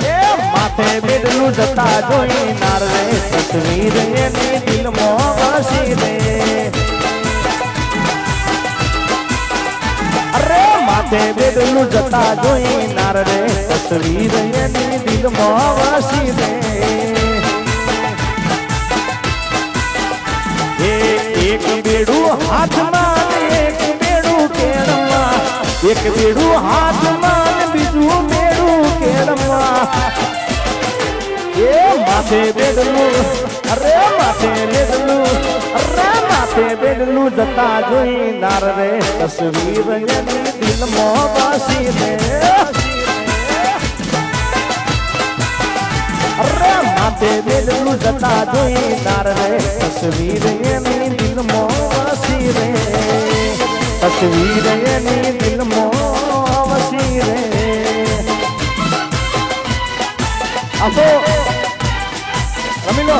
હે માથે બેડલું જતા જોઈ નાર રે તસવીર એની દિલમાં વસી રે અરે માથે બેડલું જતા જોઈ નાર રે તસવીર એની દિલમાં વસી રે एक बेड़ू हाथ मान एक बेड़ू केरम्मा एक बेड़ू हाथ मान बीजू बेड़ू केरम्मा ये माथे बेडलू अरे माथे बेडलू अरे माथे बेडलू जता जोई नार रे तस्वीर एनी दिल मों वासी रे अरे माथे बेडलू जता जोई नार रे तस्वीर एनी दिल मों वासी रे तस्वीर एनी दिल मों वासी रे आपो रमी लो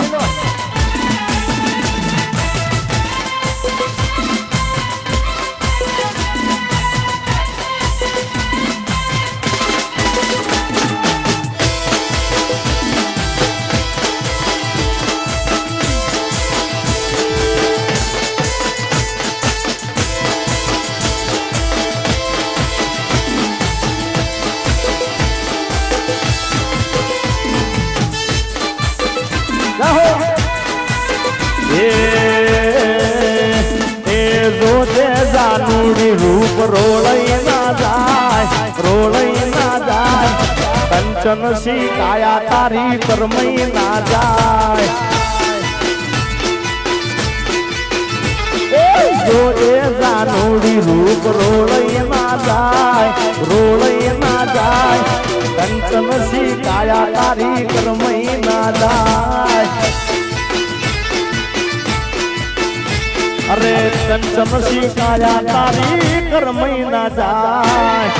रूप रोलई ना जाए कंचन सी काया तारी करमई ना जाए जो ए जानूड़ी रूप रोलई ना जाए कंचन सी काया तारी करमई ना जाए अरे कंचन सी काया तारी करमई ना जाए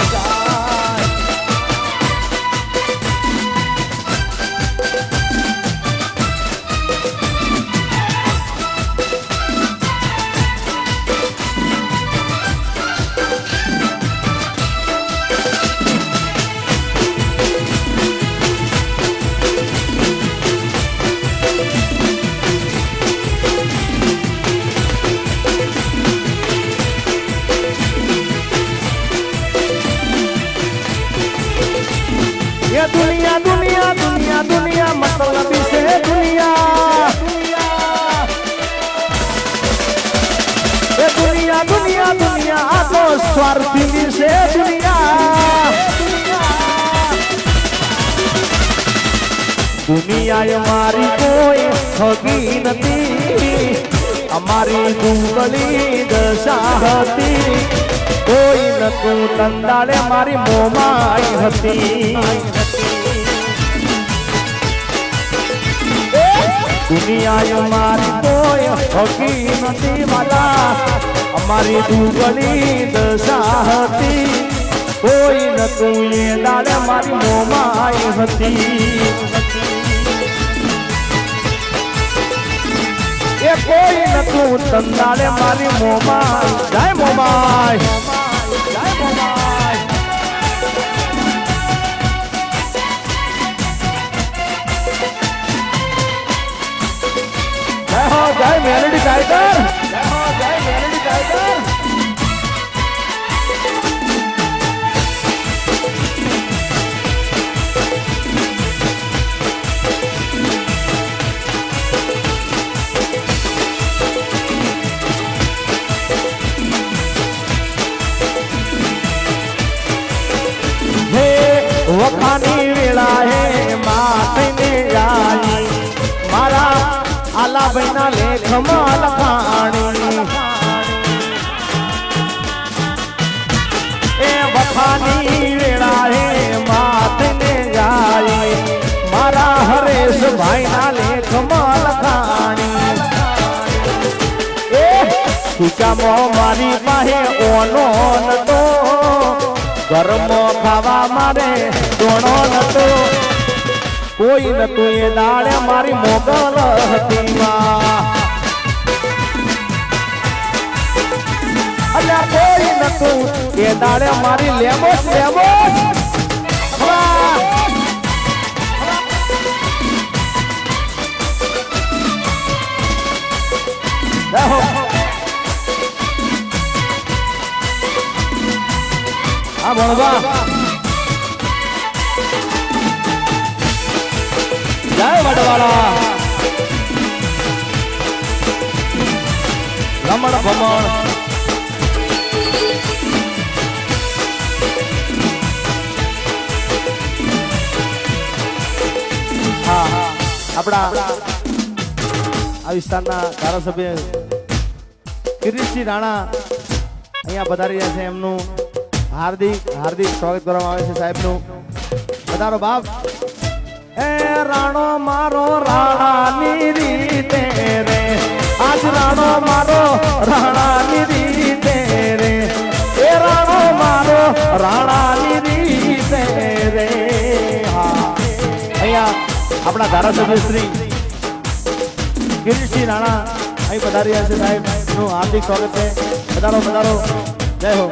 ये दुनिया दुनिया दुनिया दुनिया मतलब से दुनिया ये दुनिया दुनिया दुनिया तो स्वार्थी से दुनिया दुनिया हमारी कोई होगी नहीं हमारी दुबली दशा હતી કોઈ નતું તંદાળે મારી મોમાઈ હતી દુનિયા મારી કોઈ હોકી નથી વાલા અમારી દુબળી દશા હતી કોઈ નતું એ દાડે મારી મોમાઈ હતી એ કોઈ નતું તંદાળે મારી મોમાઈ જય મોમાઈ જય મોમાઈ જય હો જય મેલડી ટાઈગર જય હો જય મેલડી ટાઈગર વખાની વેળા હે માથે જાય મારા આલા ભાઈના લેખમાં લખાણી એ વખાની વેળા હે માથે જાય મારા હરેશ ભાઈના લેખમાં લખાણી એ સૂચામાં મારી પાસે ઓનો નતો ગરમો ખાવા મારે દોણો નતો કોઈ નતું એ દાડે મારી મોગલ હતી અલ્યા કોઈ નતું એ દાડે મારી લેમોસ લેમોસ આ ભણવા જય વડવાળા રમણ ભમણ હા આપણા આ વિસ્તારના ધારાસભ્ય કિરીટસિંહ રાણા અહીંયા પધારી રહ્યા છે એમનું હાર્દિક હાર્દિક સ્વાગત કરવામાં આવે છે સાહેબનું પધારો બાપ એ રાણો મારો રાણાની રીતે રે આજ રાણો મારો રાણાની રીતે રે એ રાણો મારો રાણાની રીતે રે હા અહીંયા આપણા ધારાસભ્ય શ્રી કિરીટસિંહ રાણા અહીં પધારી રહ્યા છે સાહેબનું હાર્દિક સ્વાગત છે પધારો પધારો જય હો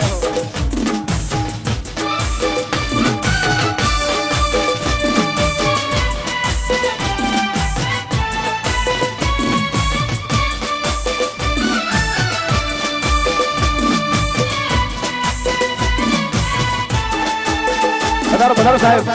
પધારો પધારો સાહેબ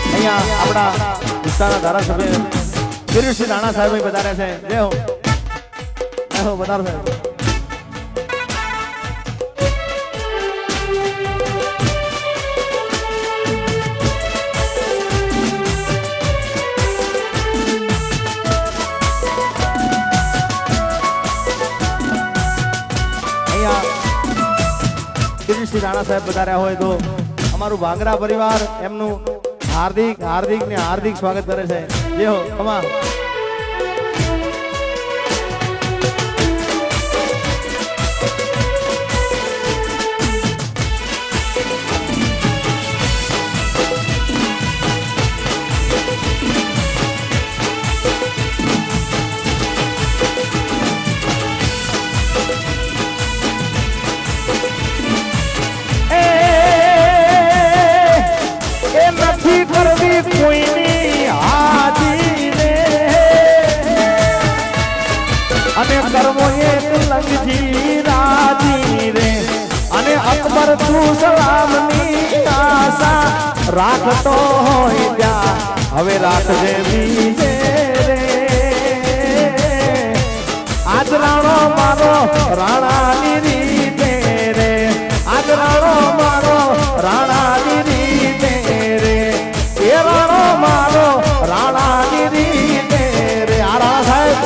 અહીંયા આપણા વિસ્તારના ધારાસભ્ય કિરીટસિંહ રાણા સાહેબ પધાર્યા છે જય હો પધારો સાહેબ કિરીટસિંહ રાણા સાહેબ પધાર્યા હોય તો અમારું ભાંગરા પરિવાર એમનું હાર્દિક હાર્દિક ને હાર્દિક સ્વાગત કરે છે જય હો અમા કોઈની રાખતો હોય ત્યાં હવે રાખજે બીજે રે આજ રાણો મારો રાણાની રીતે રે આજ રાણો મારો રાણાની રીતે રે એ રાણો મારો રાણાની રીતે રે આરા સાહેબ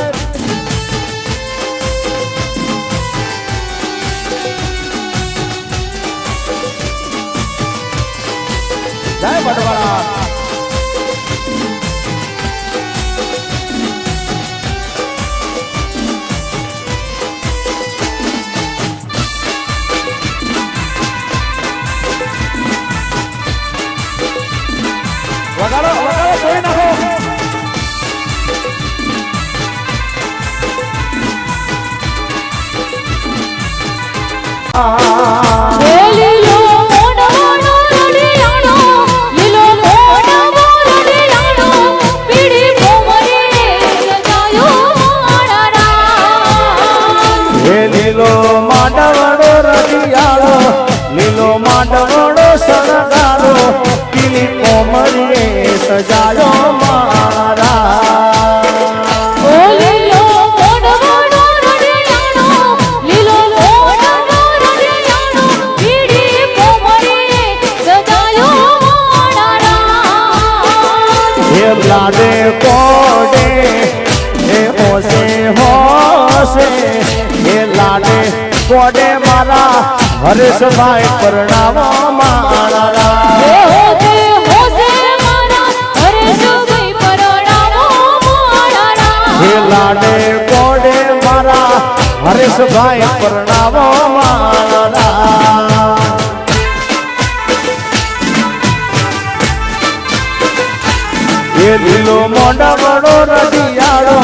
જય બટવાળા વગાડો વગાડો કોઈ નાખો લીલો મોઢવાળો રડિયાળો, લીલો મોઢવો રડિયાળો, પીળી ભોમરીએ સજાયો મારા રામ. હે લીલો માંડવડો રડિયાળો લીલો માંડવડો શણગારો પીલી કોમળીએ સજાયો મારા ઓ લીલો મોઢવાળો રડિયાળો, લીલો મોઢવો રડિયાળો, પીળી ભોમરીએ સજાયો મારા રામ. હે લાડે કોડે હે હોશે હોશે હે લાડે કોડે મારા હરેશભાઈ પરણાવો મારા હે હોશે હોશે મારા હરેશભાઈ પરણાવો મારા રામ. હે લાડે કોડે મારા હરેશભાઈ પરણાવો મારા એ લીલો મોઢવડો રડિયાળો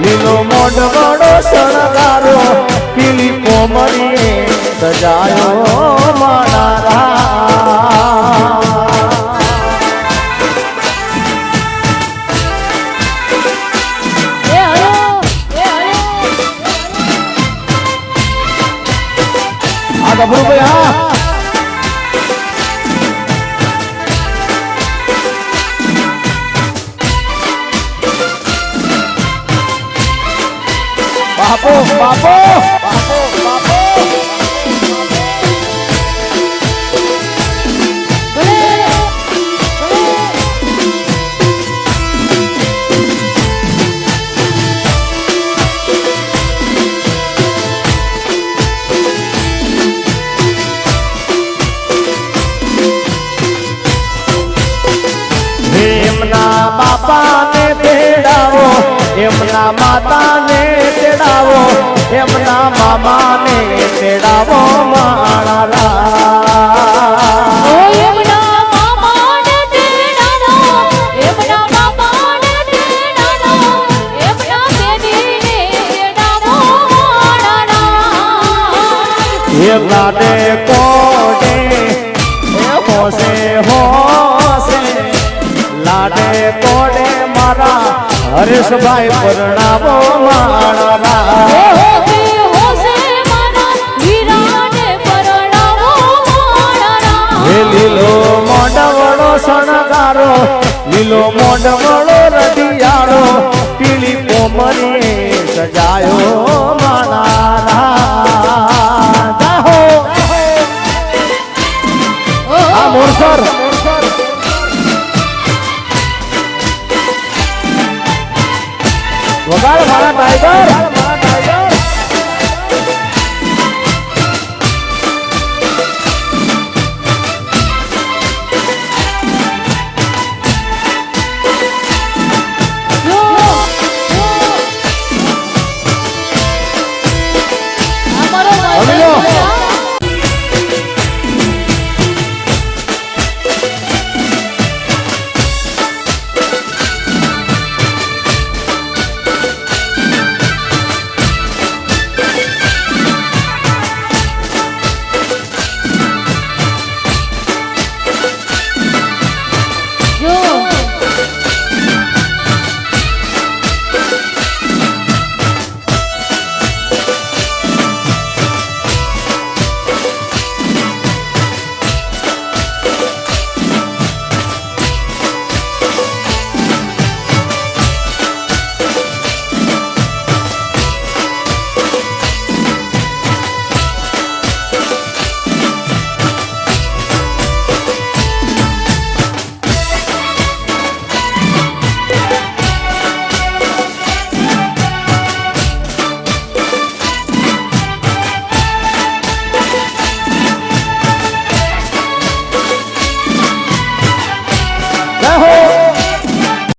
લીલો મોઢવડો શણગારો પીલી કોમળીએ સજાયો મારા એ હલો એ હલો આ ગભરુભાઈ હા બાપો બાપો બાપો બાપો એમના બાપાને તેડાવો એમના માતાને તેડાવો એમના મામાને તેડાવો મારા ઓ એમના મામાને તેડાનો, એમના બાપાને તેડાનો, એમના બેબીને તેડાવો મારા રામ. એ લાડે કોડે એ હોશે હોશે લાડે કોડે મારા હરેશભાઈ પરણાવો મારા હે હોશે હોશે મારા વીરાને પરણાવો મારા રામ. હે લીલો મોઢવડો શણગારો લીલો મોઢવડો રડિયાળો પીળી કોમળીએ સજાયો મારા જાહો આ મોરસર વગાડ મારા ટાઈગર